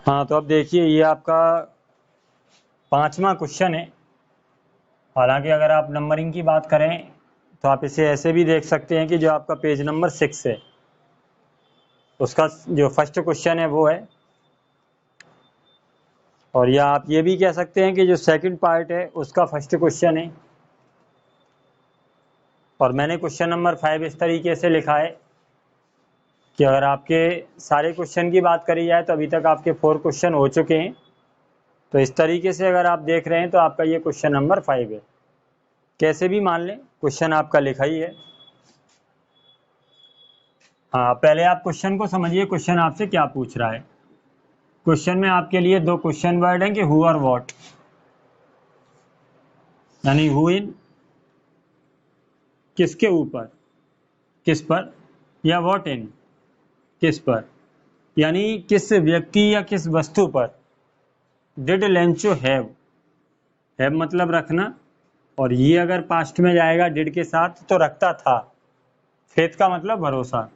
हाँ, तो अब देखिए ये आपका 5वां क्वेश्चन है। हालांकि अगर आप नंबरिंग की बात करें तो आप इसे ऐसे भी देख सकते हैं कि जो आपका पेज नंबर 6 है उसका जो फर्स्ट क्वेश्चन है वो है, और या आप ये भी कह सकते हैं कि जो सेकंड पार्ट है उसका फर्स्ट क्वेश्चन है। और मैंने क्वेश्चन नंबर 5 इस तरीके से लिखा है कि अगर आपके सारे क्वेश्चन की बात करी जाए तो अभी तक आपके 4 क्वेश्चन हो चुके हैं। तो इस तरीके से अगर आप देख रहे हैं तो आपका ये क्वेश्चन नंबर 5 है। कैसे भी मान लें क्वेश्चन आपका लिखा ही है। हाँ, पहले आप क्वेश्चन को समझिए, क्वेश्चन आपसे क्या पूछ रहा है। क्वेश्चन में आपके लिए 2 क्वेश्चन वर्ड हैं कि हु और व्हाट, यानी हु इन किसके ऊपर, किस पर, या व्हाट इन किस पर, यानी किस व्यक्ति या किस वस्तु पर। डिड लेंचो हैव मतलब रखना, और ये अगर पास्ट में जाएगा डिड के साथ तो रखता था। फेथ का मतलब भरोसा,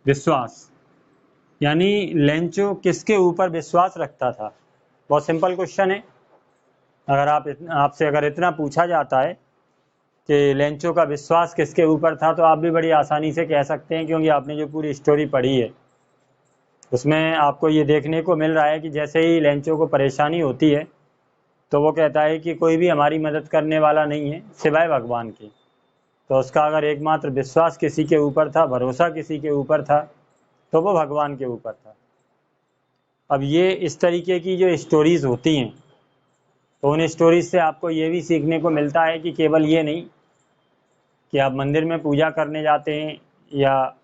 विश्वास, यानी लेंचो किसके ऊपर विश्वास रखता था। बहुत सिंपल क्वेश्चन है। अगर आपसे अगर इतना पूछा जाता है कि लेंचो का विश्वास किसके ऊपर था तो आप भी बड़ी आसानी से कह सकते हैं, क्योंकि आपने जो पूरी स्टोरी पढ़ी है उसमें आपको ये देखने को मिल रहा है कि जैसे ही लेंचो को परेशानी होती है तो वो कहता है कि कोई भी हमारी मदद करने वाला नहीं है सिवाय भगवान के। तो उसका अगर एकमात्र विश्वास किसी के ऊपर था, भरोसा किसी के ऊपर था, तो वो भगवान के ऊपर था। अब ये इस तरीके की जो स्टोरीज होती हैं तो उन स्टोरीज से आपको ये भी सीखने को मिलता है कि केवल ये नहीं कि आप मंदिर में पूजा करने जाते हैं या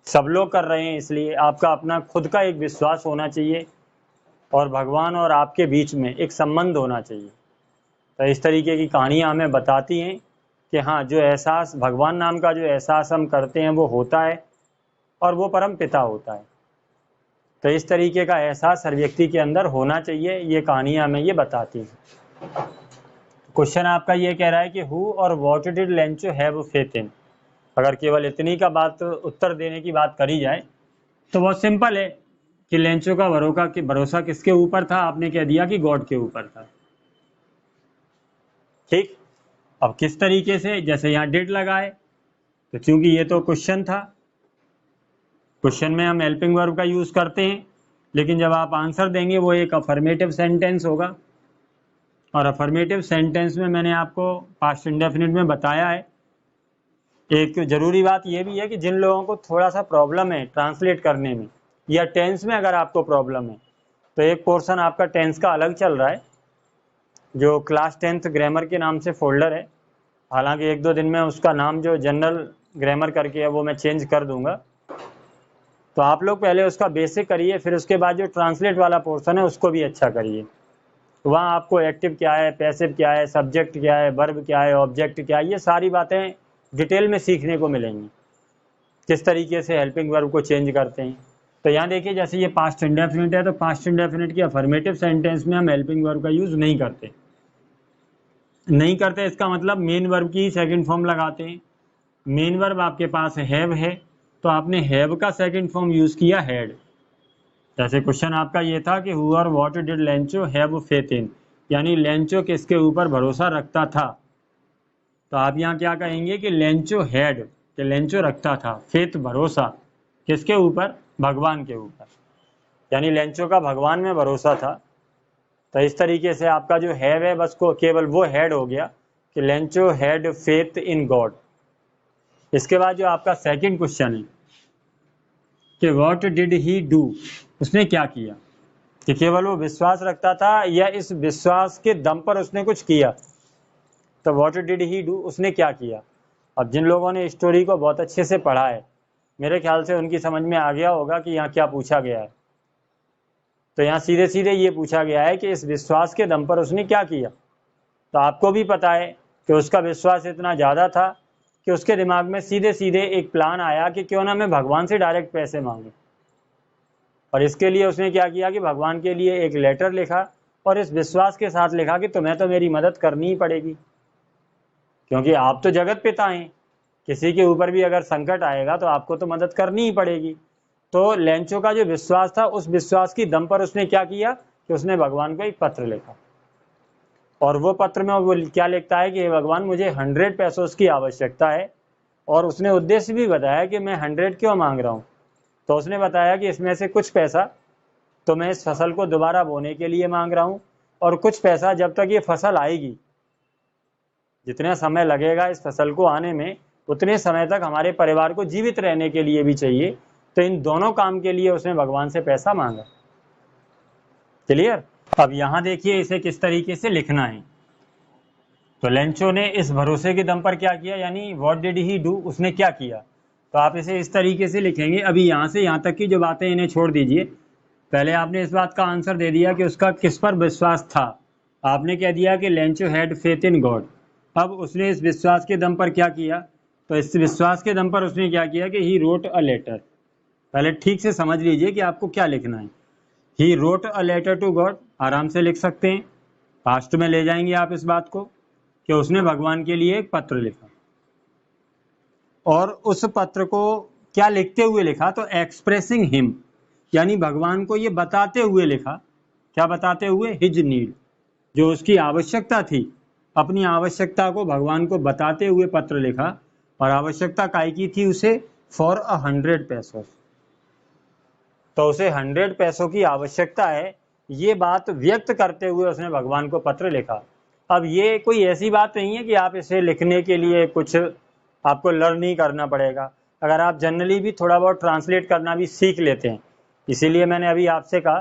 सब लोग कर रहे हैं, इसलिए आपका अपना खुद का एक विश्वास होना चाहिए और भगवान और आपके बीच में एक संबंध होना चाहिए। तो इस तरीके की कहानियाँ हमें बताती हैं कि हाँ, जो एहसास भगवान नाम का जो एहसास हम करते हैं वो होता है और वो परम पिता होता है। तो इस तरीके का एहसास हर व्यक्ति के अंदर होना चाहिए, ये कहानियाँ हमें ये बताती हैं। क्वेश्चन आपका ये कह रहा है कि हु और what did Lencho have faith in. अगर केवल इतनी का बात उत्तर देने की बात करी जाए तो बहुत सिंपल है कि लेंचो का भरोसा किसके ऊपर था। आपने कह दिया कि गॉड के ऊपर था। ठीक, अब किस तरीके से, जैसे यहाँ डिड लगाए तो चूंकि ये तो क्वेश्चन था, क्वेश्चन में हम हेल्पिंग वर्ब का यूज करते हैं, लेकिन जब आप आंसर देंगे वो एक अफर्मेटिव सेंटेंस होगा। और अफर्मेटिव सेंटेंस में मैंने आपको पास्ट इंडेफिनिट में बताया है। एक जरूरी बात यह भी है कि जिन लोगों को थोड़ा सा प्रॉब्लम है ट्रांसलेट करने में या टेंस में अगर आपको प्रॉब्लम है तो एक पोर्शन आपका टेंस का अलग चल रहा है जो क्लास 10th ग्रामर के नाम से फोल्डर है। हालांकि 1-2 दिन में उसका नाम जो जनरल ग्रामर करके है वो मैं चेंज कर दूंगा। तो आप लोग पहले उसका बेसिक करिए, फिर उसके बाद जो ट्रांसलेट वाला पोर्शन है उसको भी अच्छा करिए। तो वहाँ आपको एक्टिव क्या है, पैसिव क्या है, सब्जेक्ट क्या है, वर्ब क्या है, ऑब्जेक्ट क्या है, ये सारी बातें डिटेल में सीखने को मिलेंगी। किस तरीके से हेल्पिंग वर्ब को चेंज करते हैं। तो यहाँ देखिए जैसे ये पास्ट इंडेफिनिट है तो पास्ट इंडेफिनिट की अफर्मेटिव सेंटेंस में हम हेल्पिंग वर्ब का यूज नहीं करते। इसका मतलब मेन वर्ब की सेकंड फॉर्म लगाते हैं। मेन वर्ब आपके पास हैव है तो आपने हैव का सेकंड फॉर्म यूज किया हैड। जैसे क्वेश्चन आपका ये था कि हु और what did Lencho have faith in, यानी लेंचो किसके ऊपर भरोसा रखता था। तो आप यहाँ क्या कहेंगे कि लेंचो हैड, कि लेंचो रखता था, फेथ भरोसा किसके ऊपर, भगवान के ऊपर, यानी लेंचो का भगवान में भरोसा था। तो इस तरीके से आपका जो हैव है बस को केवल वो हैड हो गया कि Lencho had faith in God. इसके बाद जो आपका सेकंड क्वेश्चन है कि व्हाट डिड ही डू, उसने क्या किया, कि केवल वो विश्वास रखता था या इस विश्वास के दम पर उसने कुछ किया। तो व्हाट डिड ही डू, उसने क्या किया। अब जिन लोगों ने स्टोरी को बहुत अच्छे से पढ़ा है मेरे ख्याल से उनकी समझ में आ गया होगा कि यहाँ क्या पूछा गया है। तो यहाँ सीधे सीधे ये पूछा गया है कि इस विश्वास के दम पर उसने क्या किया। तो आपको भी पता है कि उसका विश्वास इतना ज़्यादा था कि उसके दिमाग में सीधे सीधे एक प्लान आया कि क्यों ना मैं भगवान से डायरेक्ट पैसे मांगूं। और इसके लिए उसने क्या किया कि भगवान के लिए एक लेटर लिखा और इस विश्वास के साथ लिखा कि तुम्हें तो मेरी मदद करनी ही पड़ेगी, क्योंकि आप तो जगत पिता हैं, किसी के ऊपर भी अगर संकट आएगा तो आपको तो मदद करनी ही पड़ेगी। तो लेंचो का जो विश्वास था, उस विश्वास की दम पर उसने क्या किया कि उसने भगवान को एक पत्र लिखा, और वो पत्र में वो क्या लिखता है कि हे भगवान, मुझे 100 पैसों की आवश्यकता है, और उसने उद्देश्य भी बताया कि मैं 100 क्यों मांग रहा हूँ। तो उसने बताया कि इसमें से कुछ पैसा तो मैं इस फसल को दोबारा बोने के लिए मांग रहा हूँ, और कुछ पैसा जब तक ये फसल आएगी, जितना समय लगेगा इस फसल को आने में, उतने समय तक हमारे परिवार को जीवित रहने के लिए भी चाहिए। तो इन दोनों काम के लिए उसने भगवान से पैसा मांगा। क्लियर? अब यहां देखिए इसे किस तरीके से लिखना है। तो लेंचो ने इस भरोसे के दम पर क्या किया, यानी व्हाट डिड ही डू, उसने क्या किया। तो आप इसे इस तरीके से लिखेंगे। अभी यहां से यहां तक की जो बातें इन्हें छोड़ दीजिए। पहले आपने इस बात का आंसर दे दिया कि उसका किस पर विश्वास था। आपने कह दिया कि Lencho had faith in God. अब उसने इस विश्वास के दम पर क्या किया, तो इस विश्वास के दम पर उसने क्या किया कि ही रोट अ लेटर। पहले ठीक से समझ लीजिए कि आपको क्या लिखना है। He wrote a letter to God, आराम से लिख सकते हैं, पास्ट में ले जाएंगे आप इस बात को कि उसने भगवान के लिए एक पत्र लिखा, और उस पत्र को क्या लिखते हुए लिखा, तो एक्सप्रेसिंग हिम, यानी भगवान को ये बताते हुए लिखा। क्या बताते हुए? हिज नीड, जो उसकी आवश्यकता थी, अपनी आवश्यकता को भगवान को बताते हुए पत्र लिखा। और आवश्यकता काय की थी उसे? फॉर 100 पैसों। तो उसे 100 पैसों की आवश्यकता है, ये बात व्यक्त करते हुए उसने भगवान को पत्र लिखा। अब ये कोई ऐसी बात नहीं है कि आप इसे लिखने के लिए कुछ आपको लर्न नहीं करना पड़ेगा। अगर आप जनरली भी थोड़ा बहुत ट्रांसलेट करना भी सीख लेते हैं, इसीलिए मैंने अभी आपसे कहा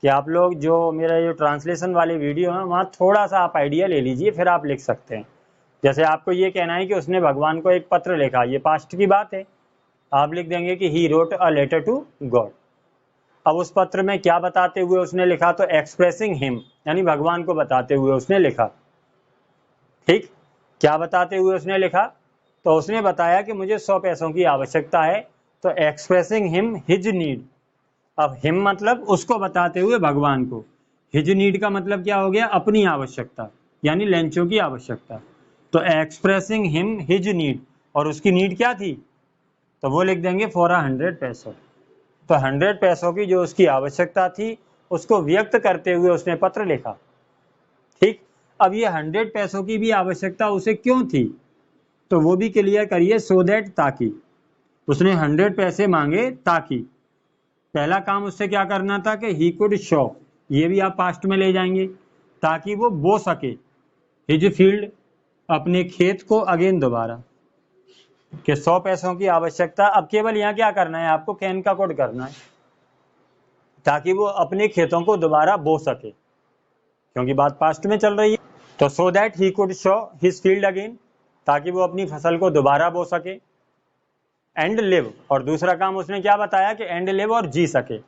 कि आप लोग जो मेरा जो ट्रांसलेशन वाली वीडियो है वहाँ थोड़ा सा आप आइडिया ले लीजिए, फिर आप लिख सकते हैं। जैसे आपको ये कहना है कि उसने भगवान को एक पत्र लिखा, ये पास्ट की बात है, आप लिख देंगे कि he wrote a letter to God. अब उस पत्र में क्या बताते हुए उसने लिखा, तो एक्सप्रेसिंग हिम, यानी भगवान को बताते हुए उसने लिखा। ठीक, क्या बताते हुए उसने लिखा, तो उसने बताया कि मुझे 100 पैसों की आवश्यकता है, तो एक्सप्रेसिंग हिम हिज नीड। अब हिम मतलब उसको बताते हुए भगवान को, हिज नीड का मतलब क्या हो गया? अपनी आवश्यकता, यानी लेंचो की आवश्यकता। तो एक्सप्रेसिंग हिम हिज नीड, और उसकी नीड क्या थी, तो वो लिख देंगे फॉर 100 पैसों। तो 100 पैसों की जो उसकी आवश्यकता थी, उसको व्यक्त करते हुए उसने पत्र लिखा। ठीक, अब ये 100 पैसों की भी आवश्यकता उसे क्यों थी, तो वो भी क्लियर करिए। सो दैट, ताकि, उसने 100 पैसे मांगे ताकि, पहला काम उससे क्या करना था कि ही कुड शो, ये भी आप पास्ट में ले जाएंगे, ताकि वो बो सके हिज फील्ड, अपने खेत को, अगेन दोबारा, कि 100 पैसों की आवश्यकता। अब केवल यहाँ क्या करना है आपको? कैन का कोड करना है, ताकि वो अपने खेतों को दोबारा बो सके, क्योंकि बात पास्ट में चल रही है। तो so that he could show his field again, ताकि वो अपनी फसल को दोबारा बो सके। एंड लिव, और दूसरा काम उसने क्या बताया कि एंड लिव, और जी सके।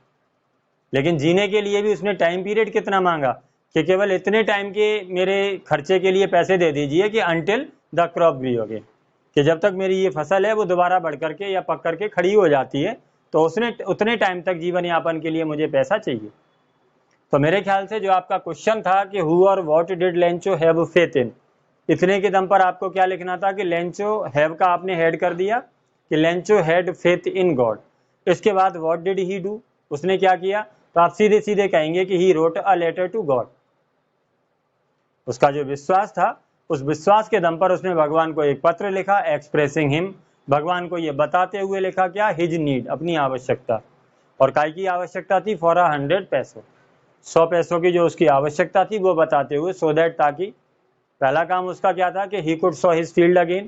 लेकिन जीने के लिए भी उसने टाइम पीरियड कितना मांगा कि केवल इतने टाइम के मेरे खर्चे के लिए पैसे दे दीजिए कि अंटिल द क्रॉप भी हो गए, कि जब तक मेरी ये फसल है वो दोबारा बढ़ करके या पक करके खड़ी हो जाती है, तो उसने उतने टाइम तक जीवन यापन के लिए मुझे पैसा चाहिए। तो मेरे ख्याल से जो आपका क्वेश्चन था कि हु और what did Lencho have faith in, इतने के दम पर आपको क्या लिखना था कि लेंचो हैव का आपने हेड कर दिया कि Lencho had faith in God. इसके बाद व्हाट डिड ही डू, उसने क्या किया, तो आप सीधे सीधे कहेंगे कि he wrote a letter to God. उसका जो विश्वास था, उस विश्वास के दम पर उसने भगवान को एक पत्र लिखा, एक्सप्रेसिंग हिम, भगवान को ये बताते हुए लिखा क्या? हिज नीड, अपनी आवश्यकता। और काय की आवश्यकता थी? फॉर 100 पैसों, 100 पैसों की जो उसकी आवश्यकता थी वो बताते हुए। सो दैट, ताकि, पहला काम उसका क्या था कि he could so his field again,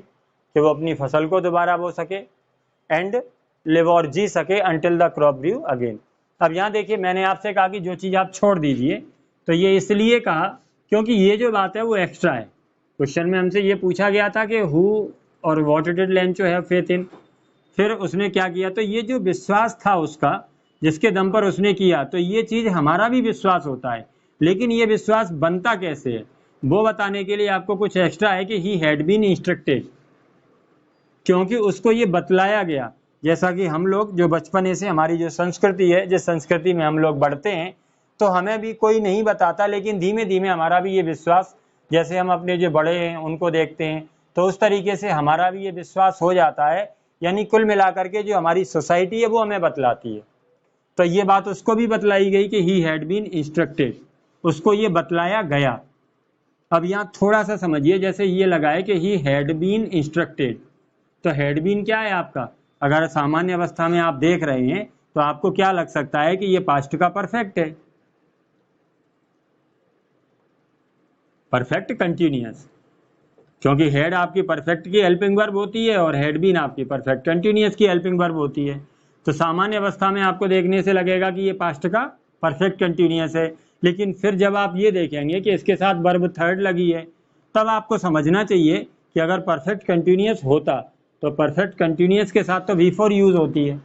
कि वो अपनी फसल को दोबारा बो सके। एंड लिव, और जी सके, until the crop grew again. अब यहाँ देखिए मैंने आपसे कहा कि जो चीज़ आप छोड़ दीजिए, तो ये इसलिए कहा क्योंकि ये जो बात है वो एक्स्ट्रा है। क्वेश्चन में हमसे ये पूछा गया था कि हु और what did Lencho have faith in, फिर उसने क्या किया, तो ये जो विश्वास था उसका, जिसके दम पर उसने किया, तो ये चीज़ हमारा भी विश्वास होता है, लेकिन ये विश्वास बनता कैसे है वो बताने के लिए आपको कुछ एक्स्ट्रा है कि ही हैड बीन इंस्ट्रक्टेड, क्योंकि उसको ये बतलाया गया। जैसा कि हम लोग जो बचपने से हमारी जो संस्कृति है, जिस संस्कृति में हम लोग बढ़ते हैं, तो हमें भी कोई नहीं बताता, लेकिन धीमे धीमे हमारा भी ये विश्वास, जैसे हम अपने जो बड़े हैं उनको देखते हैं, तो उस तरीके से हमारा भी ये विश्वास हो जाता है। यानी कुल मिलाकर के जो हमारी सोसाइटी है वो हमें बतलाती है। तो ये बात उसको भी बतलाई गई कि ही हैड बीन इंस्ट्रक्टेड, उसको ये बतलाया गया। अब यहाँ थोड़ा सा समझिए, जैसे ये लगा है कि ही हैड बीन इंस्ट्रक्टेड, तो हैड बीन क्या है आपका? अगर सामान्य अवस्था में आप देख रहे हैं तो आपको क्या लग सकता है कि ये पास्ट का परफेक्ट है, परफेक्ट कंटिन्यूअस, क्योंकि हेड आपकी परफेक्ट की हेल्पिंग वर्ब होती है और हैड बीन आपकी परफेक्ट कंटिन्यूअस की हेल्पिंग वर्ब होती है। तो सामान्य अवस्था में आपको देखने से लगेगा कि ये पास्ट का परफेक्ट कंटिन्यूअस है, लेकिन फिर जब आप ये देखेंगे कि इसके साथ वर्ब थर्ड लगी है, तब आपको समझना चाहिए कि अगर परफेक्ट कंटिन्यूअस होता तो परफेक्ट कंटिन्यूअस के साथ तो बिफोर यूज होती है,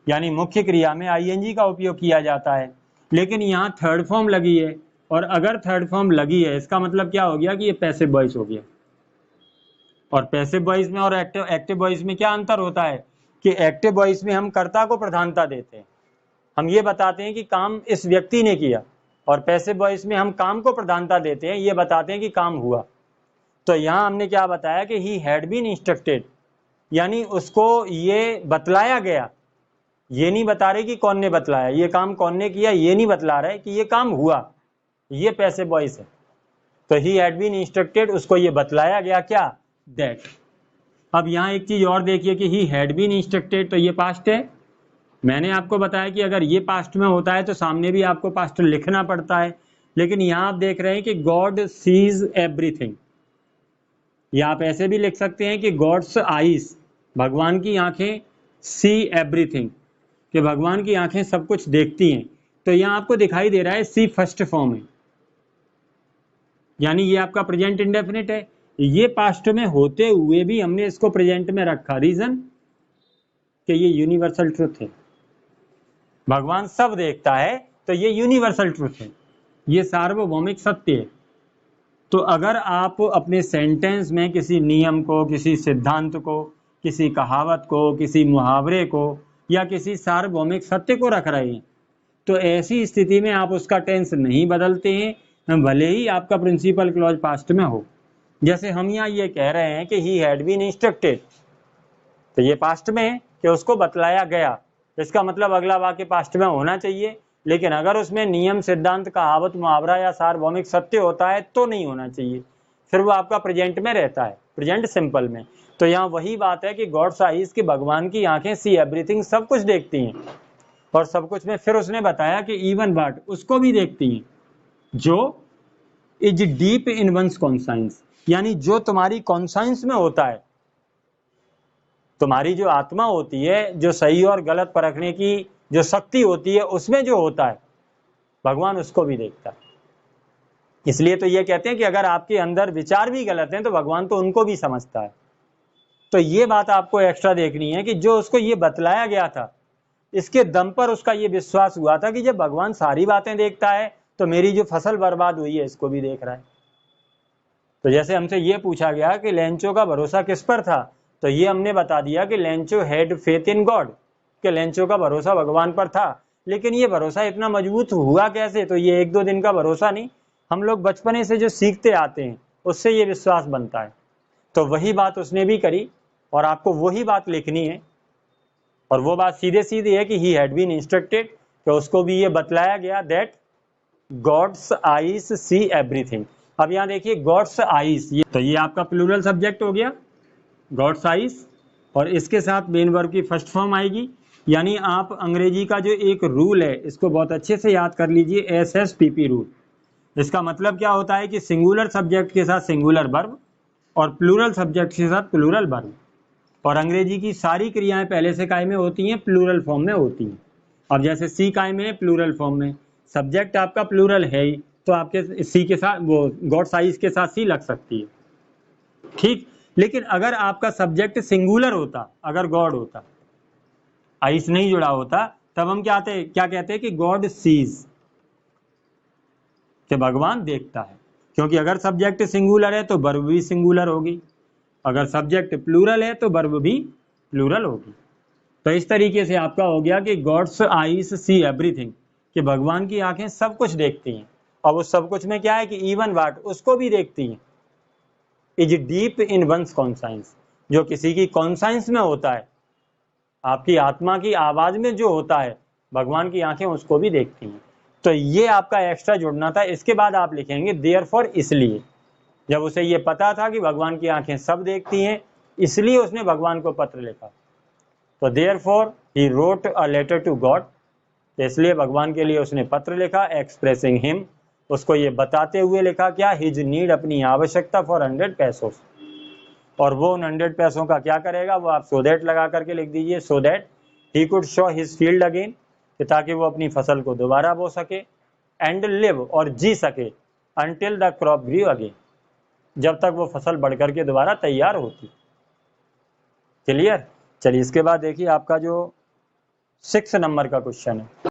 यानी मुख्य क्रिया में आईएनजी का उपयोग किया जाता है, लेकिन यहाँ थर्ड फॉर्म लगी है, और अगर थर्ड फॉर्म लगी है इसका मतलब क्या हो गया कि ये पैसिव वॉइस हो गया। और पैसिव वॉइस में और एक्टिव वॉइस में क्या अंतर होता है कि एक्टिव वॉइस में हम कर्ता को प्रधानता देते हैं, हम ये बताते हैं कि काम इस व्यक्ति ने किया, और पैसिव वॉइस में हम काम को प्रधानता देते हैं, ये बताते हैं कि काम हुआ। तो यहाँ हमने क्या बताया कि ही हैड बीन इंस्ट्रक्टेड, यानी उसको ये बतलाया गया, ये नहीं बता रहे कि कौन ने बतलाया, ये काम कौन ने किया ये नहीं बतला रहे कि ये काम हुआ, ये पैसिव वॉइस है। तो ही हैड बीन इंस्ट्रक्टेड, उसको ये बतलाया गया क्या? दैट। अब यहाँ एक चीज और देखिए कि ही हैड बीन इंस्ट्रक्टेड, तो ये पास्ट है। मैंने आपको बताया कि अगर ये पास्ट में होता है तो सामने भी आपको पास्ट लिखना पड़ता है, लेकिन यहाँ आप देख रहे हैं कि गॉड सीज एवरीथिंग, या आप ऐसे भी लिख सकते हैं कि गॉड्स आईज, भगवान की आंखें, सी एवरीथिंग, कि भगवान की आंखें सब कुछ देखती हैं। तो यहाँ आपको दिखाई दे रहा है सी फर्स्ट फॉर्म है, यानी ये आपका प्रेजेंट इंडेफिनिट है। ये पास्ट में होते हुए भी हमने इसको प्रेजेंट में रखा, रीजन कि ये यूनिवर्सल ट्रुथ है, भगवान सब देखता है, तो ये यूनिवर्सल ट्रुथ है, ये सार्वभौमिक सत्य है। तो अगर आप अपने सेंटेंस में किसी नियम को, किसी सिद्धांत को, किसी कहावत को, किसी मुहावरे को या किसी सार्वभौमिक सत्य को रख रहे हैं, तो ऐसी स्थिति में आप उसका टेंस नहीं बदलते हैं, भले ही आपका प्रिंसिपल क्लॉज पास्ट में हो। जैसे हम यहाँ ये कह रहे हैं कि ही हैड बीन इंस्ट्रक्टेड, तो ये पास्ट में है कि उसको बतलाया गया, इसका मतलब अगला वाक्य पास्ट में होना चाहिए, लेकिन अगर उसमें नियम, सिद्धांत, कहावत, मुहावरा या सार्वभौमिक सत्य होता है तो नहीं होना चाहिए, फिर वो आपका प्रेजेंट में रहता है, प्रेजेंट सिंपल में। तो यहाँ वही बात है कि गॉड्स आईज, की भगवान की आंखें सी एवरीथिंग, सब कुछ देखती हैं, और सब कुछ में फिर उसने बताया कि इवन व्हाट, उसको भी देखती हैं जो is deep in one's conscience, यानी जो तुम्हारी कॉन्साइंस में होता है, तुम्हारी जो आत्मा होती है, जो सही और गलत परखने की जो शक्ति होती है, उसमें जो होता है भगवान उसको भी देखता है। इसलिए तो ये कहते हैं कि अगर आपके अंदर विचार भी गलत हैं तो भगवान तो उनको भी समझता है। तो ये बात आपको एक्स्ट्रा देखनी है कि जो उसको ये बतलाया गया था, इसके दम पर उसका ये विश्वास हुआ था कि जब भगवान सारी बातें देखता है तो मेरी जो फसल बर्बाद हुई है इसको भी देख रहा है। तो जैसे हमसे ये पूछा गया कि लेंचो का भरोसा किस पर था, तो ये हमने बता दिया कि Lencho had faith in God, कि लेंचो का भरोसा भगवान पर था। लेकिन ये भरोसा इतना मजबूत हुआ कैसे? तो ये एक दो दिन का भरोसा नहीं, हम लोग बचपने से जो सीखते आते हैं उससे ये विश्वास बनता है। तो वही बात उसने भी करी और आपको वही बात लिखनी है, और वो बात सीधे सीधे है कि ही हैड बीन इंस्ट्रक्टेड, कि उसको भी ये बतलाया गया that God's eyes see everything. अब यहाँ देखिए गॉड्स आईज, ये तो ये आपका प्लूरल सब्जेक्ट हो गया गॉड्स आईज, और इसके साथ मेन वर्ब की फर्स्ट फॉर्म आएगी। यानी आप अंग्रेजी का जो एक रूल है इसको बहुत अच्छे से याद कर लीजिए, SSPP रूल। इसका मतलब क्या होता है कि सिंगुलर सब्जेक्ट के साथ सिंगुलर वर्ब और प्लूरल सब्जेक्ट के साथ प्लूरल वर्ब, और अंग्रेजी की सारी क्रियाएं पहले से काय में होती हैं, प्लूरल फॉर्म में होती हैं। अब जैसे सी काय में है, प्लूरल फॉर्म में, सब्जेक्ट आपका प्लूरल है ही, तो आपके सी के साथ वो गॉड्स आईज के साथ सी लग सकती है, ठीक। लेकिन अगर आपका सब्जेक्ट सिंगुलर होता, अगर गॉड होता, आईज नहीं जुड़ा होता, तब हम क्या कहते हैं कि गॉड सीज, कि भगवान देखता है। क्योंकि अगर सब्जेक्ट सिंगुलर है तो वर्ब भी सिंगुलर होगी, अगर सब्जेक्ट प्लूरल है तो वर्ब भी प्लूरल होगी। तो इस तरीके से आपका हो गया कि गॉड्स आईज सी एवरीथिंग, कि भगवान की आंखें सब कुछ देखती हैं, और उस सब कुछ में क्या है कि इवन व्हाट, उसको भी देखती हैं। Is deep in one's conscience, जो किसी की कॉन्साइंस में होता है, आपकी आत्मा की आवाज में जो होता है, भगवान की आंखें उसको भी देखती हैं। तो ये आपका एक्स्ट्रा जुड़ना था। इसके बाद आप लिखेंगे देयरफॉर, इसलिए। जब उसे ये पता था कि भगवान की आंखें सब देखती हैं, इसलिए उसने भगवान को पत्र लिखा। तो therefore he wrote a letter to God, इसलिए भगवान के लिए उसने पत्र लिखा। एक्सप्रेसिंग हिम, उसको ये बताते हुए लिखा क्या, हिज नीड, अपनी आवश्यकता, फॉर 100 पैसों। और वो उन 100 पैसों का क्या करेगा, वो आप सो दैट लगा करके लिख दीजिए, so that he could show his field again, ताकि वो अपनी फसल को दोबारा बो सके। एंड लिव, और जी सके, until the crop grew again, जब तक वो फसल बढ़ करके दोबारा तैयार होती। क्लियर। चलिए इसके बाद देखिए आपका जो 6 नंबर का क्वेश्चन है।